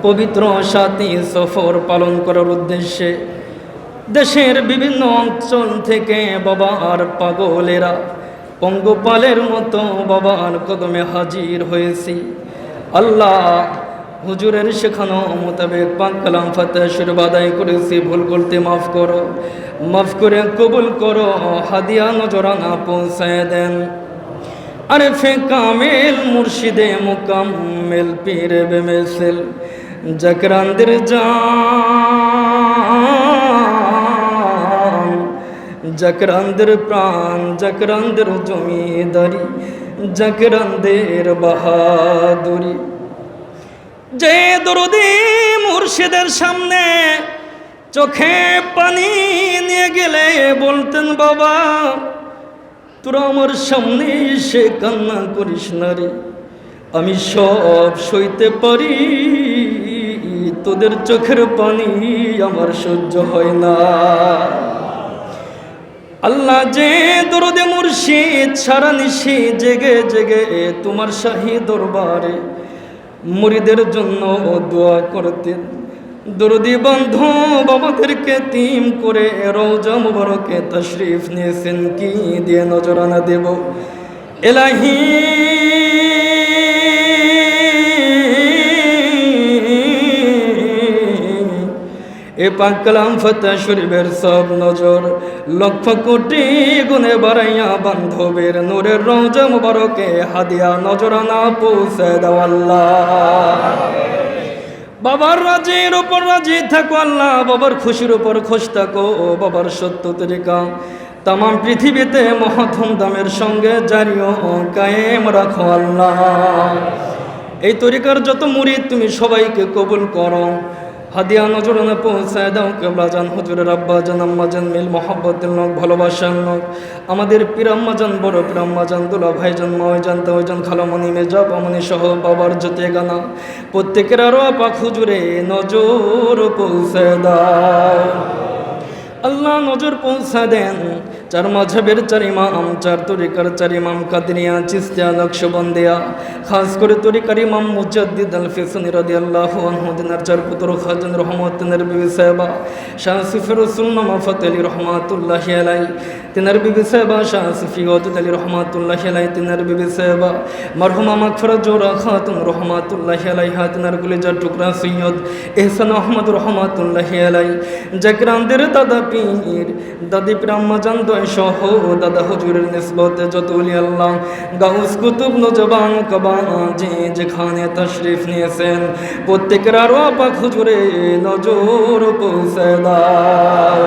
পবিত্র সাথী সফর পালন করার উদ্দেশ্যে দেশের বিভিন্ন অঞ্চল থেকে বাবার পাগলেরা পঙ্গপালের মতো বাবার কদমে হাজির হয়েছি। আল্লাহ হুজুরের শেখানো মোতাবেক পাক কালাম ফাতিহা শরীফ আদায় করেছি। ভুল করতে মাফ করো, মাফ করে কবুল করো, হাদিয়া নজরানা পৌঁছায় দেন। আরেফে কামেল মুর্শিদে মুকাম্মেল পীরে বেমেসেল জাকরানদের জান, জাকরানদের প্রাণ, জাকরানদের জমিদারি, জাকরানদের বাহাদুরি। যে দরদি মুর্শিদের সামনে চোখে পানি নিয়ে গেলে বলতেন, বাবা তোরা আমার সামনে এসে কান্না করিস না রে, আমি সব সইতে পারি, তোদের চোখের পানি আমার সহ্য হয় না। আল্লাহ যে দরদে মুর্শিদ সারা নিশি জেগে জেগে তোমার শাহী দরবারে মুরিদের জন্য দোয়া করতেন, দরদি বন্ধু বাবাদেরকে তিম করে রওজা মুবারকে তশরিফ নিয়েছেন, কি দিয়ে নজরানা দেব এলাহি। এ পাক কালাম ফাতিহা শরীফের সব নজর লক্ষ কোটি গুণে বাড়াইয়া বান্ধবের নূরের রওজা মুবারকে হাদিয়া নজরানা পৌঁছে দাও আল্লাহ। বাবার রাজির উপর রাজি থাকো আল্লাহ, বাবার খুশির উপর খুশ থাকো, বাবার সত্য তরিকা তাম পৃথিবীতে মহাধুমধামের সঙ্গে জারি ও কায়েম রাখো আল্লাহ। এই তরিকার যত মুরিদ তুমি সবাইকে কবুল করো, হাদিয়া নজরানা পৌঁছায় দাও। কেবলা জান হুজুরের আব্বা জান আম্মা জান মিল মোহাব্বতের লোক, ভালোবাসার লোক, আমাদের পীরাম্মা জান, বড় পীরাম্মা জান, দুলা ভাই জান, মাওই জান, তাওই জান, খালামণি, মেজা বামনি সহ বাবার যতে গানা প্রত্যেকের আরো পাক হুজুরে নজর পৌঁছায় দাও আল্লাহ, নজর পৌঁছা দেন। চার মাঝহের চার ইমাম, চার তরিকার চার ইমাম, কাদরিয়া, চিশতিয়া, নকশবন্দিয়া, খাস করে তরিকার ইমাম মুজাদ্দিদ আল ফিসানি রাদিয়াল্লাহু আনহু, দিনার চার পুত্র খাজান রহমত, তিনার বিবি সাহেবা শাহ সিফি রসুল মাফাত আলী রহমাতুল্লাহি আলাই, তিনার বিবি সাহেবা শাহ সিফি ওয়াদুদ আলী রহমাতুল্লাহি আলাই, তিনার বিবি সাহেবা মারহুমা মাগফিরাত জোরা খাতুন রহমাতুল্লাহি আলাইহা, তিনার কলিজার টুকরা সৈয়দ এহসান আহমদ রহমাতুল্লাহি আলাই, জাকরানদের দাদা পীর, দাদি পীরাম্মা জান সহ দাদা হুজুরের নিসবতে যত ওলি আল্লাহ গাউস কুতুব নজবান কবান যে যেখানে তশরিফ নিয়েছেন প্রত্যেকের আরো পাক হুজুরে নজর পৌঁছে দাও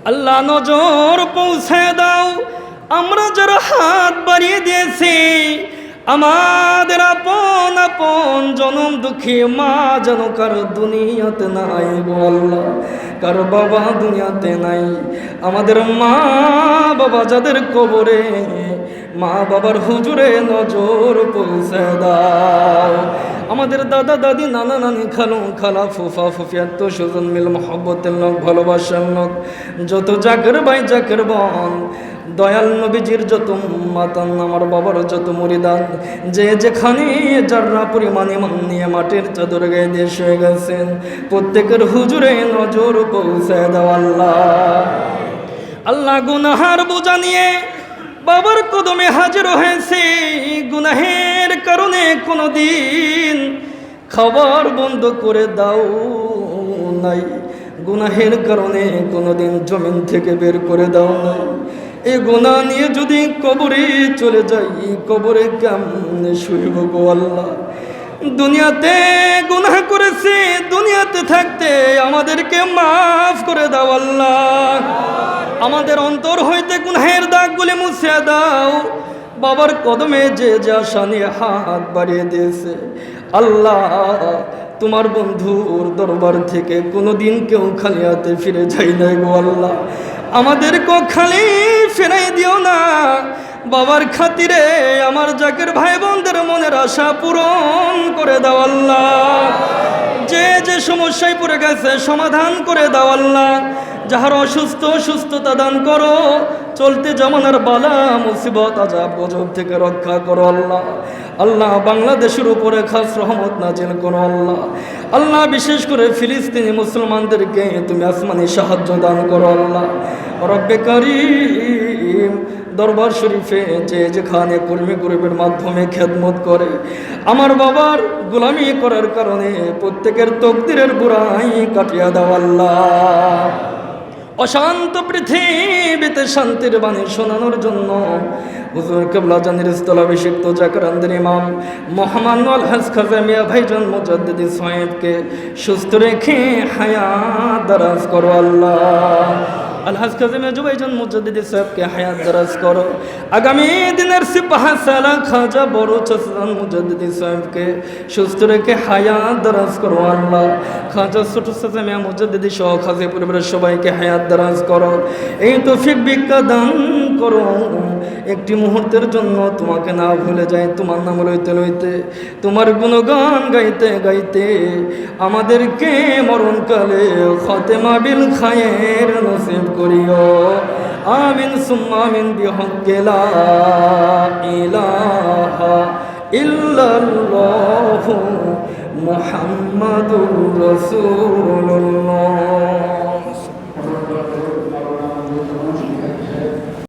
আল্লাহ, নজর পৌঁছে দাও। আমরা যারা হাত বাড়িয়ে দিয়েছি, আমাদের আপন আপন জনম দুঃখী মা যেন কার দুনিয়াতে নাই গো আল্লাহ, কার বাবা দুনিয়াতে নাই, আমাদের মা বাবা যাদের কবরে, মা বাবার হুজুরে নজর পৌঁছে দাও। আমাদের দাদা দাদি, নানা নানি, খালু খালা, ফুফা ফুফি, আত্মীয় স্বজন মিল মোহাব্বতের লোক, ভালোবাসার লোক, যত জাকের ভাই জাকের বোন, দয়াল নবীজির যত মাতান, আমার বাবার যত মুরিদান, যে যেখানে যারা পরিমাণে মান নিয়ে মাটির চাদর গায়ে দিয়ে শুয়ে গেছেন, প্রত্যেকের হুজুরে নজর পৌঁছে দাও আল্লাহ। আল্লাহ গুনাহার বোঝা নিয়ে বাবার কদমে হাজির হয়েছে, গুনাহের কারণে কোনোদিন খাবার বন্ধ করে দাও নাই, গুনাহের কারণে কোনোদিন জমিন থেকে বের করে দাও নাই। এই গুনাহ নিয়ে যদি কবরে চলে যাই, কবরে কেমনে শুইব গো আল্লাহ। দুনিয়াতে গুনাহ করেছি, দুনিয়াতে থাকতে আমাদেরকে মাফ করে দাও আল্লাহ। আমাদের অন্তর হইতে গুনাহের দাগগুলি মুছে দাও। বাবার কদমে যে যা শানে হাত বাড়িয়ে দিয়েছে আল্লাহ, তোমার বন্ধুর দরবার থেকে কোনোদিন কেউ খালি হাতে ফিরে যাই নাই গো আল্লাহ। আমাদেরকে খালি ফেরাই দিও না, বাবার খাতিরে আমার জাকের ভাই বোনদের মনের আশা পূরণ করে দাও আল্লাহ। যে যে সমস্যায় পড়ে গেছে সমাধান করে দাও আল্লাহ। যাহার অসুস্থ সুস্থতা দান করো, চলতে জামানার বালা মুসিবত আযাব গজব থেকে রক্ষা করো আল্লাহ। আল্লাহ বাংলাদেশের উপরে খাস রহমত নাজিল করো আল্লাহ। আল্লাহ বিশেষ করে ফিলিস্তিনি মুসলমানদেরকে তুমি আসমানি সাহায্য দান করো আল্লাহ। রব্বে কারীম দরবার শরীফে যে যেখানে কর্মী গরিবের মাধ্যমে খেদমত করে আমার বাবার গোলামি করার কারণে প্রত্যেকের তকদিরের বুড়াই কাটিয়ে দাও আল্লাহ। অশান্ত পৃথিবীতে শান্তির বাণী শোনানোর জন্য হুজুর কিবলা জানির স্থলাভিষিক্ত জাকরানদের ইমাম মোহাম্মদ আলহাজ খাজা মিয়া ভাইজান মুজাদ্দিদি সাহেবকে সুস্থ রেখে হায়াত দারাজ করো আল্লাহ। আলহাজ খাজা মিয়া ভাইজান মুজাদ্দিদি সাহেবকে হায়াত দারাজ করো। আগামী দিনের সিপাহ সালাহ খাজা বড় চাচান মুজাদ্দিদি সাহেবকে সুস্থ রেখে হায়াত দারাজ করো আল্লাহ। খাজা ছোট চাচা মিয়া মুজাদ্দিদি সহ খাজা পরিবারের সবাইকে হায়াত দারাজ করো। এই তৌফিক ভিক্ষা দান করো। একটি মুহূর্তের জন্য তোমাকে না ভুলে যায়, তোমার নাম লইতে লইতে, তোমার গুণগান গাইতে গাইতে আমাদেরকে মরণকালে খাতেমা বিল খায়ের নসিব করিও। আমিন সুম্মা আমিন বিহক্কি লা ইলাহা ইল্লাল্লাহু মুহাম্মাদুর রাসূলুল্লাহ।